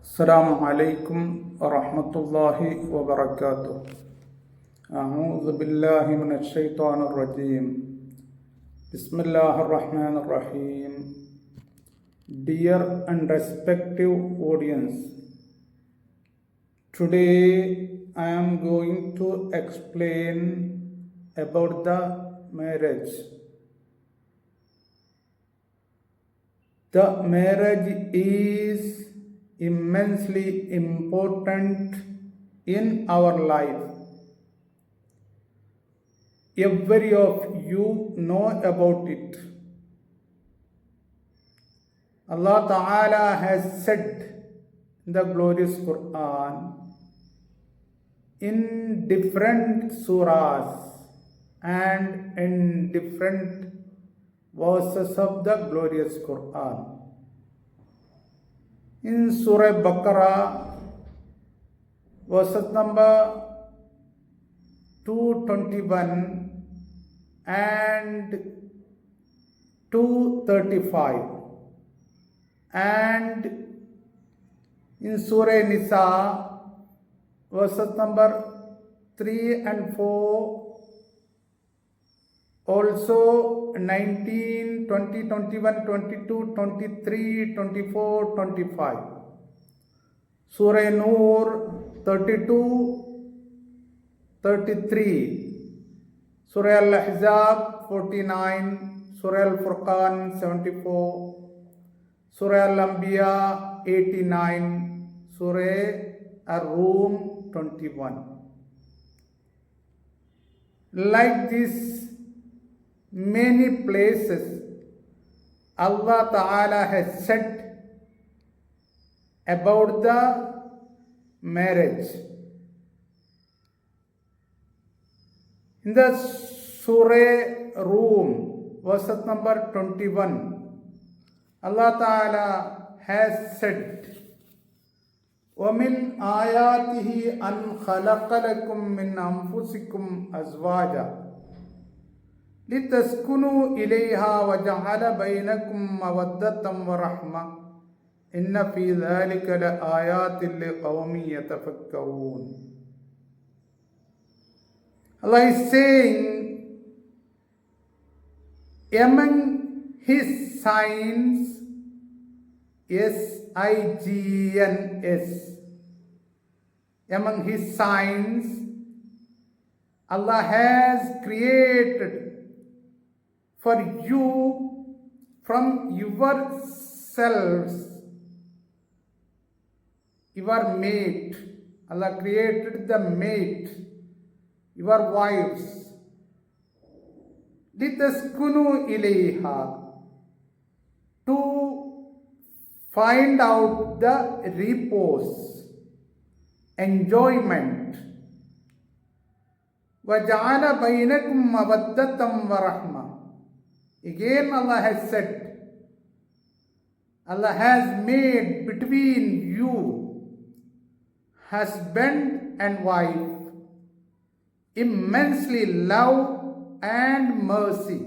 السلام عليكم ورحمة الله وبركاته. أعوذ بالله من الشيطان الرجيم. بسم الله الرحمن الرحيم. Dear and respective audience, today I am going to explain about the marriage. The marriage is immensely important in our life. Every of you know about it. Allah Ta'ala has said in the glorious Quran in different surahs and in different verses of the glorious Quran. In Surah Baqarah, verses number 221 and 235, and in Surah Nisa, verses number 3 and 4, also 19, 20, 21, 22, 23, 24, 25. Surah Nur 32, 33. Surah Al-Ahzab 49. Surah Al-Furqan 74. Surah Al-Anbiya 89. Surah Ar-Rum 21. Like this, many places Allah Ta'ala has said about the marriage. In the Surah Rum, verse number 21, Allah Ta'ala has said, وَمِنْ آيَاتِهِ أَنْ خَلَقَ لَكُم مِّنْ أَنفُسِكُمْ أَزْوَاجًا لِتَسْكُنُوا إِلَيْهَا وَجَعَلَ بَيْنَكُمْ مَوَدَّةً وَرَحْمَةً إِنَّ فِي ذَلِكَ لَآيَاتٍ لِقَوْمٍ يَتَفَكَّرُونَ. Allah is saying, among His signs, S-I-G-N-S, among His signs, Allah has created for you from yourselves your mate. Allah created the mate, your wives. لِتَسْكُنُوا إِلَيْهَا, to find out the repose, enjoyment. وَجَعَلَ بَيْنَكُمْ مَوَدَّةً وَرَحْمَةً. Again Allah has said, Allah has made between you, husband and wife, immensely love and mercy.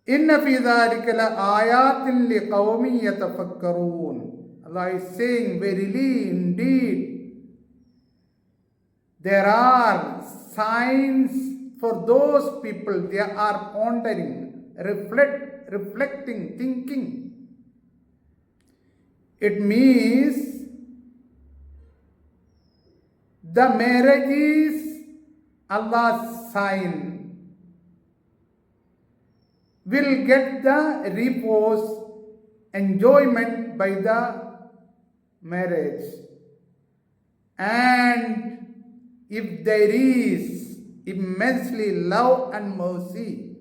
إِنَّ فِي ذَلِكَ لَآيَاتٍ لِقَوْمٍ يَتَفَكَّرُونَ. Allah is saying, verily indeed, there are signs for those people. They are pondering, reflecting, thinking. It means the marriage is Allah's sign. Will get the repose, enjoyment by the marriage. And if there is immensely love and mercy,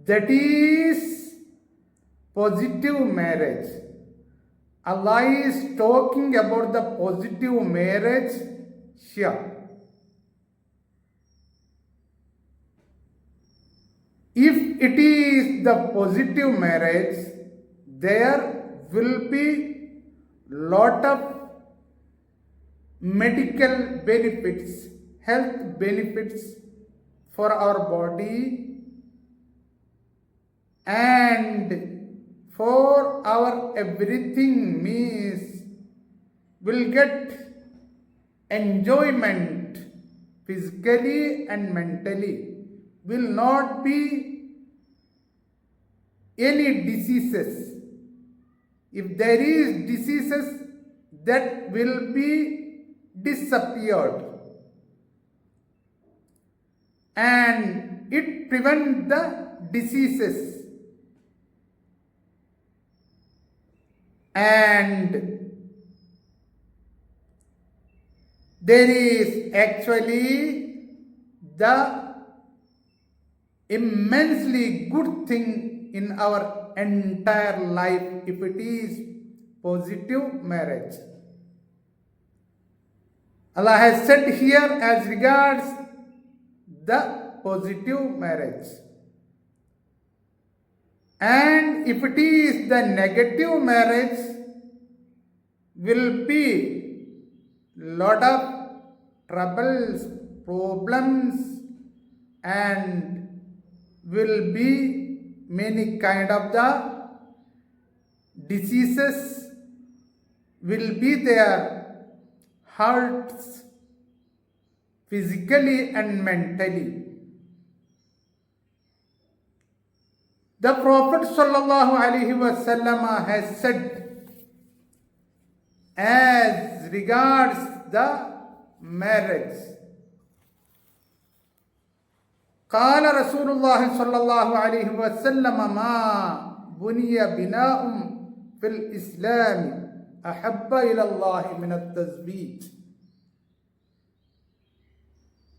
that is positive marriage. Allah is talking about the positive marriage here. If it is the positive marriage, there will be lot of medical benefits, health benefits for our body and for our everything means will get enjoyment physically and mentally, will not be any diseases. If there is diseases, that will be disappeared, and it prevents the diseases. And there is actually the immensely good thing in our entire life if it is positive marriage. Allah has said here as regards the positive marriage. And if it is the negative marriage, will be lot of troubles, problems, and will be many kind of the diseases will be there, hurts physically and mentally. The Prophet ﷺ has said as regards the marriage. قال رسول الله صلى الله عليه وسلم ما بني بناء في الإسلام أحب إلى الله من التزويج.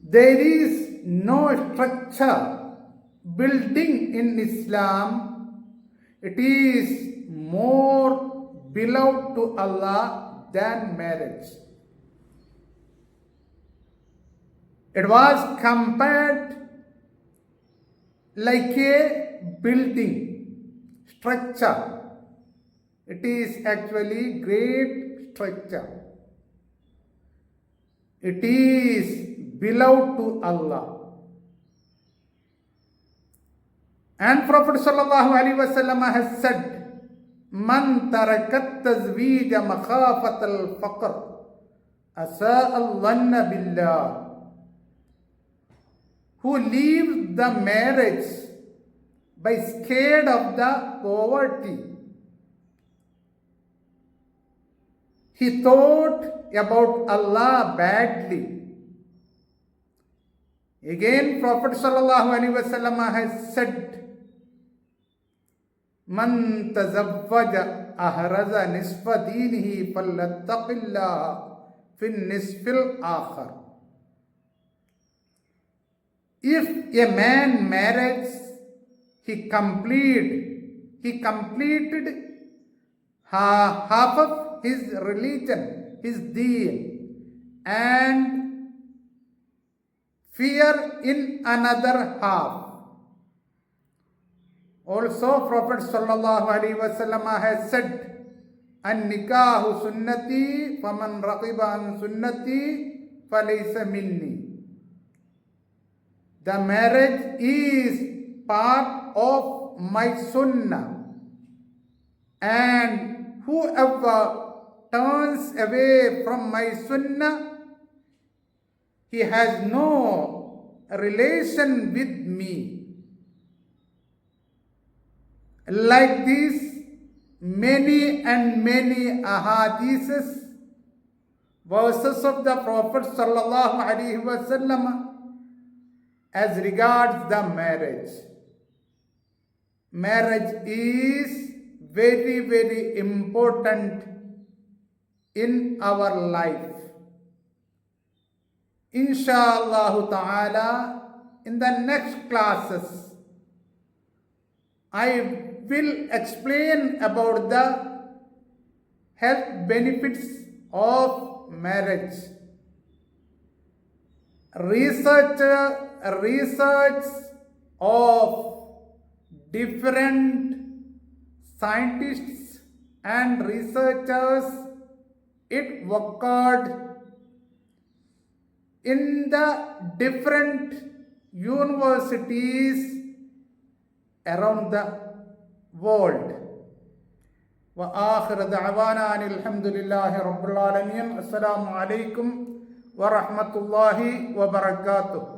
There is no structure building in Islam, it is more beloved to Allah than marriage. It was compared like a building structure. It is actually great structure. It is beloved to Allah. And Prophet sallallahu alaihi wasallam has said, "Man tarakat tazwij makhafat al-faqr, asa al-dhanna billah." Who leaves the marriage by scared of the poverty. He thought about Allah badly. Again, Prophet sallallahu alaihi wasallam has said, "Man tazawwaja ahraza nisfa dinihi fallattaqillaha fin nisfil akhar." If a man marries, he completed half of his religion, his deen, and fear in another half. Also, Prophet sallallahu alaihi wasallam has said, "An-nikahu sunnati, faman raqiba an sunnati, falaysa minni." The marriage is part of my sunnah, and whoever turns away from my sunnah, he has no relation with me. Like this, many and many ahadiths, verses of the Prophet sallallahu alaihi wasallam as regards the marriage. Marriage is very, very important in our life. Inshallah ta'ala, in the next classes, I will explain about the health benefits of marriage. Research of different scientists and researchers, it occurred in the different universities around the world. وآخر دعوانا أن الحمد لله رب العالمين. السلام عليكم ورحمة الله وبركاته.